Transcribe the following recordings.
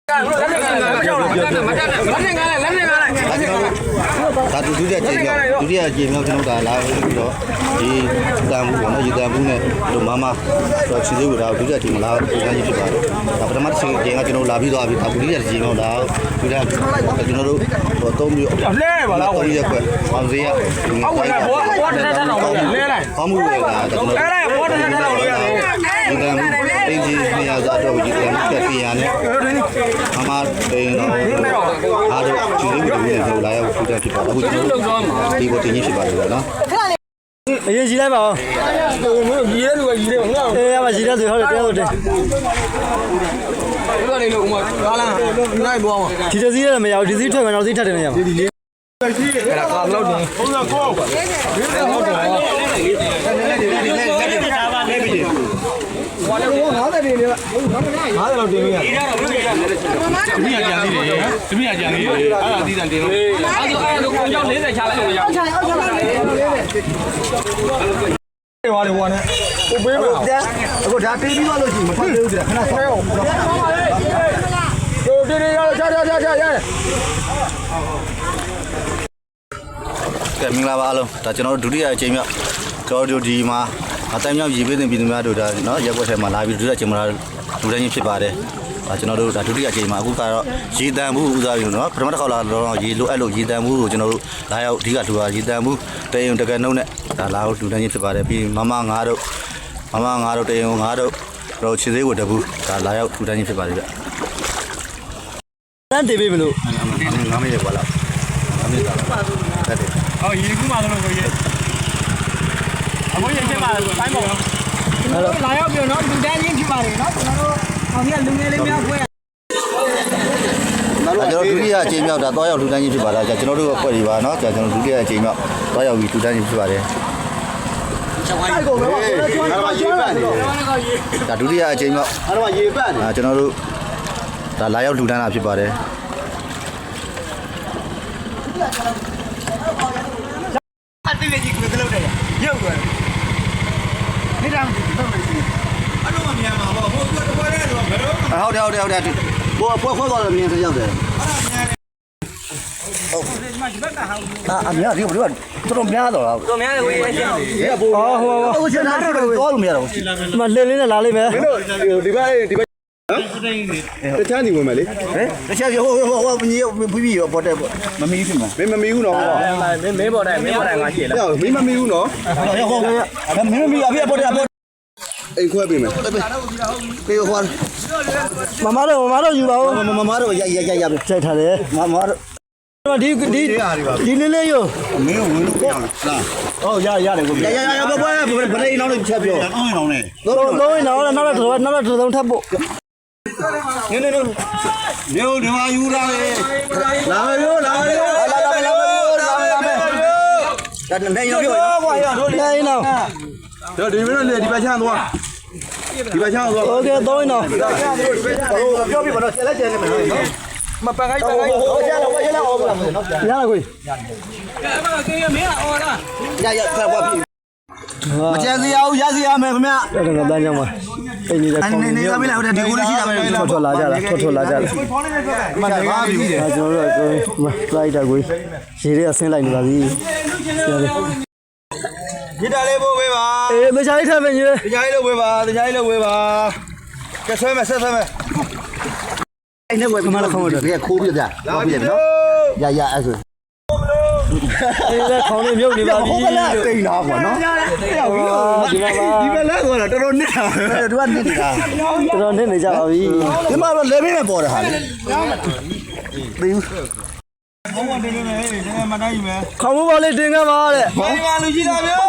ဒါဒုတိယကြိမ်မြောက်ကျွန်တော်ဒါလာပြီးတော့ဒီတန်ဘူးပေါ့နော်ရေတန်ဘူးနဲ့တို့မမတော့ခြေသေးကိုဒါဒုတိယကြိမ်မလာပူစမ်းကြီးဖြစ်ပါတယ်ဒါပထမတစ်ချိန်ကကျွန်တော်လာပြီးတော့ဒါဒုတိယကြိမ်တော့ဒါဒီကကျွန်တော်တို့တော့3မျိုးလဲပါလားဟုတ်ရက်ကွအောင်စေးရအောက်ကဘောတစ်ထက်တော့လဲလိုက်ဟောမှုတွေကကျွန်တော်လဲလိုက်ဘောတစ်ထက်တော့လို့ရတယ်ဒီကံအင်ဂျင်နီယာဆိုတော့ဒီကံတက်ပြရနဲ့မမတိန်တော့အားတို့ခြေသေးကိုလည်းလာရောက်ပူစမ်းဖြစ်ပါတယ်အခုကျွန်တော်ဒီကိုတင်ကြီးဖြစ်ပါတယ်နော်အရင်ကြီးလိုက်ပါဦးကြီးရဲလူကကြီးတယ်ငါအေးရပါကြီးတယ်ဆိုဟုတ်တယ်တရားဟုတ်တယ်ဘယ်လိုနေလို့ဥမာကားလားနိုင်ပေါ်မှာဒီစည်းရမရဘူးဒီစည်းထွက်မှတော့စည်းထပ်တယ်မရဘူးဒီလေးအဲ့ဒါကားလောက်တယ်ဟုတ်လားကိုဟုတ်တယ်ဟုတ်တယ်ဝါလည်း50တင်နေလား50လောက်တင်လို့ရတယ်ဒီကကြံသေးတယ်ဒီကကြံသေးတယ်အဲ့ဒါအသီးတန်တင်လို့အဲ့ဒါကိုကြောက်40ချလိုက်လို့ရအောင်ချလိုက်ဟုတ်ချလိုက်ဝါလေဝါနဲ့ကိုပေးမှာအခုဒါတေးပြီးသွားလို့ရှိရင်မထွက်သေးဘူးခဏဆောင်းအောင်တို့တေးရချကဲမင်္ဂလာပါအားလုံးဒါကျွန်တော်တို့ဒုတိယအချိန်မြောက်ကျွန်တော်တို့ဒီမှာအတိုင်းမြောက်ရေပေးတင်ပြည်သူများတို့ဒါเนาะရက်ွက်ထဲမှာလာပြီးဒုတိယအချိန်မှာလူတိုင်းချင်းဖြစ်ပါတယ်ကျွန်တော်တို့ဒါဒုတိယအချိန်မှာအခုကတော့ရေတန်မှုဥစားပြီးเนาะပထမတစ်ခါလာတော့ရေလိုအဲ့လိုရေတန်မှုကိုကျွန်တော်တို့လာရောက်အဓိကထူတာရေတန်မှုတရင်တကယ်နှုတ်နဲ့ဒါလာလို့လူတိုင်းချင်းဖြစ်ပါတယ်ပြီးမမငါတို့တရင်ငါတို့တော့ခြေသေးကိုတပူဒါလာရောက်လူတိုင်းချင်းဖြစ်ပါတယ်ဗျတန်းတေးပေးမလို့9မိနစ်กว่าလောက်9မိနစ်လောက်တက်တယ်哦，一股嘛都能可以。我以前嘛三毛。哪要不要拿卤蛋进去嘛的？那那个好像卤的里面会。ကျွန်တော်ဒုတိယအချိန်မြောက်ဒါသွားရောက်လူတန်းကြီးဖြစ်ပါလားကျွန်တော်တို့အဖွဲ့တွေပါเนาะကျွန်တော်ဒုတိယအချိန်မြောက်သွားရောက်ပြီးလူတန်းကြီးဖြစ်ပါတယ်ဒါဒုတိယအချိန်မြောက်အဲ့တော့ရေပတ်နေကျွန်တော်တို့ဒါလာရောက်လူတန်းတာဖြစ်ပါတယ်အဲ့ဒီကြီးကိုလောက်တယ်ရုပ်ကွယ်နေတောင်တော့မရှိအဲ့လိုမှမြန်မှာပေါ့ဟိုကွယ်တဲ့တော့ဘယ်လိုဟုတ်တယ်ဘောဖွဲသွားတယ်မြင်စရောက်တယ်အမြဒီဘယ်လိုတော်များတော့လားတော်များတယ်ဝေးရအောင်ရေဘောဟိုချက်သားတော့တော့လို့မရတော့ဘူးဒီမှာလှင်းလေးနဲ့လာလိမ့်မယ်ဒီဘက်တခြားနေဝင်မယ်လေဟမ်တခြားဟိုပြီးပေါ်တယ်မမီးဖြစ်မှာမမီးဘူးနော်မင်းပေါ်တယ်ငါကြည့်လားမင်းမမီးဘူးနော်ဟုတ်မင်းမမီးအဖေပေါ်တယ်အိမ်ခွဲပေးမယ်ပေးဟောမမတို့ယူပါဦးမမတို့ရစိုက်ထားတယ်မမတို့ဒီလေးယူမင်းဝင်လို့ပြောလားဟုတ်ရတယ်ကိုရဘောဘယ်အိမ်အောင်လို့ချက်ပြော3အိမ်အောင်နဲ့3အိမ်အောင်နောက်တော့ထပ်ဖို့နေမျိုးဒီမှာယူလာလေလာမယ်ဒါနဲ့ရောက်ပြောကွာရတို့လေးနော်တော့ဒီမင်းတို့ဒီဘက်ချမ်းသွားโอเค3အိမ်နော်ပြောပြပါတော့ဆက်လက်ကျန်နေမယ်နော်မပန်ခိုင်းဟိုရလာကိုရလားကိုအဲ့မှာကေမင်းအော်လားရဖက်ပါပြီမကျန်စရာဘူးရစရာမယ်ခင်ဗျအဲ့ဒါတန်းကြောင်းပါအိမ်ကြီးကခေါင်းနေကပေးလိုက်ဟုတ်တယ်ဒီကိုလေးရှိတာပဲထွက်လာကြတာမနေပါဘူးကျွန်တော်တို့ကလိုက်တာကိုရေတွေကဆင်းလိုက်နေပါပြီဒီတာလေးပို့ပေးပါအေးမချားလေးထပ်မယ်ကြီးတရားလေးလုပ်ပေးပါကဲဆွဲမယ်ဆက်ဆွဲမယ်အဲ့နဲ့ဝယ်ပြီးမှလည်းခေါင်းတော့ဒီကခိုးပြပြတော့ပြနော်ရအဲ့ဆိုအေးလက်ခေါင်းလေးမြုပ်နေပါပြီဟုတ်ကဲ့တိတ်လာကွာနော်ဒီဘက်လက်သွားတာတော်တော်နစ်တာသူကနစ်နေတာတော်တော်နစ်နေကြပါပြီဒီမှာတော့လေဘေးနဲ့ပေါ်တာဟာလေပြီးဘောင်းတင်နေမယ်ဟဲ့နည်းမတိုင်းမယ်ခေါင်းမိုးပါလေးတင်ခဲ့ပါတဲ့ဘောင်းကလူကြီးတာပြော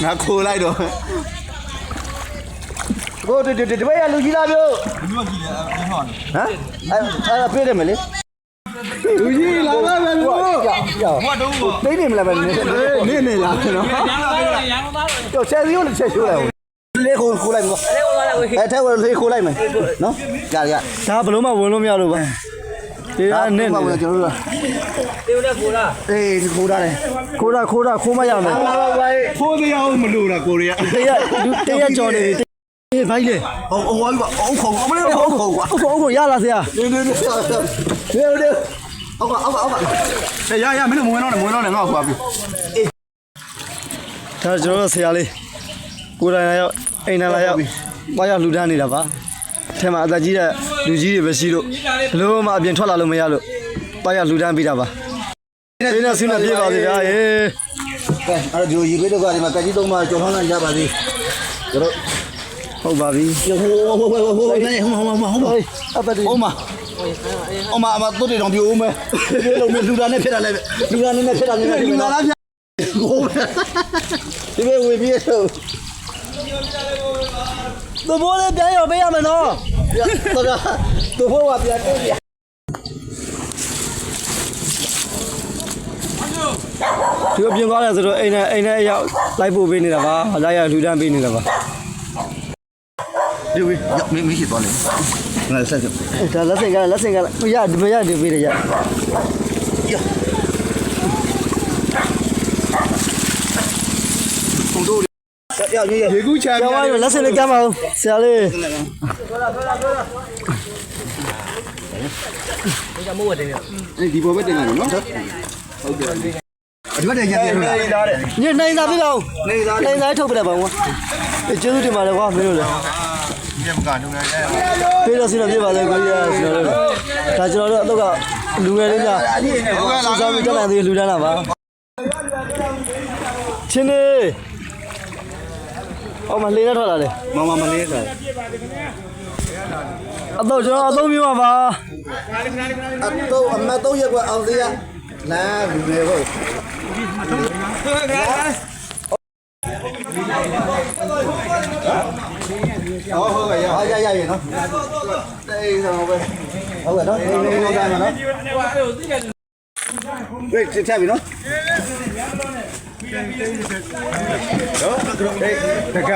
ငါခိုးလိုက်တော့ကိုဒီဘက်ကလူကြီးလားပြောလူကြီးလေအင်းဟောဟမ်အဲ့ပြေးတယ်မလေးလူကြီးလာပါမယ်လို့ဟိုတုံးသိနေမလားပဲနေလာနော်ရန်သားတော့ဆယ်စီကိုချက်ရှိုးလိုက်လေးခိုးလိုက်မယ်အဲ့ထဲကလေးခိုးလိုက်မယ်နော်ကြဒါဘလို့မှဝင်လို့မရလို့ပါဒီကနဲ့ကျွန်တော်တို့တေးနဲ့ကိုလားအေးခိုးတာလေခိုးမရမယ်ဖိုးတရားမလို့လားကိုရီးယားတရကြော်နေပြီ လေဘိုင်းလေ ဟိုပါအုတ်ခုံအမလေးအုတ်ခုံကွာ ဟုတ်ရလားဆရာ နေအောက်ကရမင်းတို့မဝင်တော့နဲ့ငါ့ကိုခွာပြီ ဒါကျွန်တော်ဆရာလေးကိုယ်တိုင်လာရောက်အိမ်လာရောက်ပါရောက်လှူဒန်းနေတာပါထဲမှာအသက်ကြီးတဲ့လူကြီးတွေပဲရှိလို့ဘလို့မှအပြင်ထွက်လာလို့မရလို့ပါရောက်လှူဒန်းပေးတာပါဒီနေ့ဆုနဲ့ပြေးပါစေဗျာဟေး ကဲအဲ့ဒီရေခွေးတော့ကဒီမှာကကြီးသုံးပါကြော်ဟောင်းလာကြပါသေးကျွန်တော် ဟုတ်ပါပြီ ဟိုနေဟိုအပတ်ဒီ အမတို့တွေတော့ပြိုးမယ်ပြေလုံးမလူတာနဲ့ဖြစ်တာလဲလူတာနဲ့ဖြစ်တာနဲ့လူတာလားဟိုဒီပဲဝေပြီးတော့ သဘောလေးပြန်ရောပေးရမယ်နော် သူဘိုးကပြန်တက်ပြ ဒီအပြင်သွားတယ်ဆိုတော့အိမ်နဲ့အရောက်လိုက်ပို့ပေးနေတာပါလိုက်ရလှူဒန်းပေးနေတာပါ ဒီဝေးမင်းရှိသွားလေငါဆက်ကြ ဒါလက်စင်ကမရဒီမရဒီပေးတယ်ရ ပုံတို့ရေကူးချာ ကျောင်းဝိုင်းလက်စင်လေးကမ်းပါဦးဆရာလေး ဒီဘောပဲတင်လာနော်ဟုတ်ကဲ့ဒီဘက်တည်းရပြန်လာတယ် ညနိုင်သာပြပါဦး နေသား နိုင်သာထုတ်ပြလိုက်ပါဦးကွာကျေးဇူးတင်ပါတယ်ကွာမင်းတို့လည်း ဒီမကနှုံနေတယ် ပေးတော့ဆင်းတော့ပြပါလေကိုကြီးကျွန်တော်တို့ဒါကျွန်တော်တို့အတော့ကလူငယ်လေးများစူးစမ်းပြီးတက်လာသေးလူတန်းလာပါချင်းနေအော်မလေးနဲ့ထွက်လာတယ် မမလေးက အတော့ကျွန်တော်အသုံးပြပါပါ တော့အမတော့ရက်ကွာအောင်သေးရလာလူတွေဟုတ်ဟုတ်ကဲ့ရရနော်တေးဆောင်ပဲဟုတ်ကဲ့နော်နေသားနော်ဝေးချက်ပြီနော်တက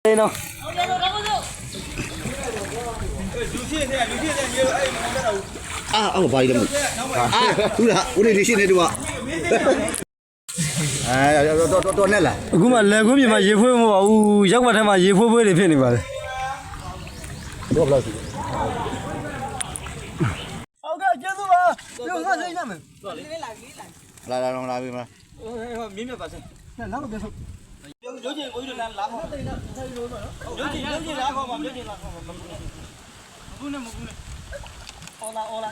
နေနော် အော်ဘာလဲမသူကဦးလေးရှိနေတူကတော်နဲ့လား အခုမှလက်ခွန်းပြင်မှာရေဖွေးမဟုတ်ပါဘူးရောက်ွက်ထဲမှာရေဖွေးဖွေးတွေဖြစ်နေပါလေ တော့ဘလောက်ရှိ ဟုတ်ကဲ့ကျေးဇူးပါပြောငါစိတ်ရမယ် လာပြီမလား မြင်းမြတ်ပါစမ်း နောက်ပြန်ဆုံး ရုပ်ချင်ကိုကြီးတို့လာခေါ်ရုပ်ချင်လာခေါ်ပါရုပ်ချင်လာခေါ်ပါမဘူးနဲ့မဘူးနဲ့အော်လာ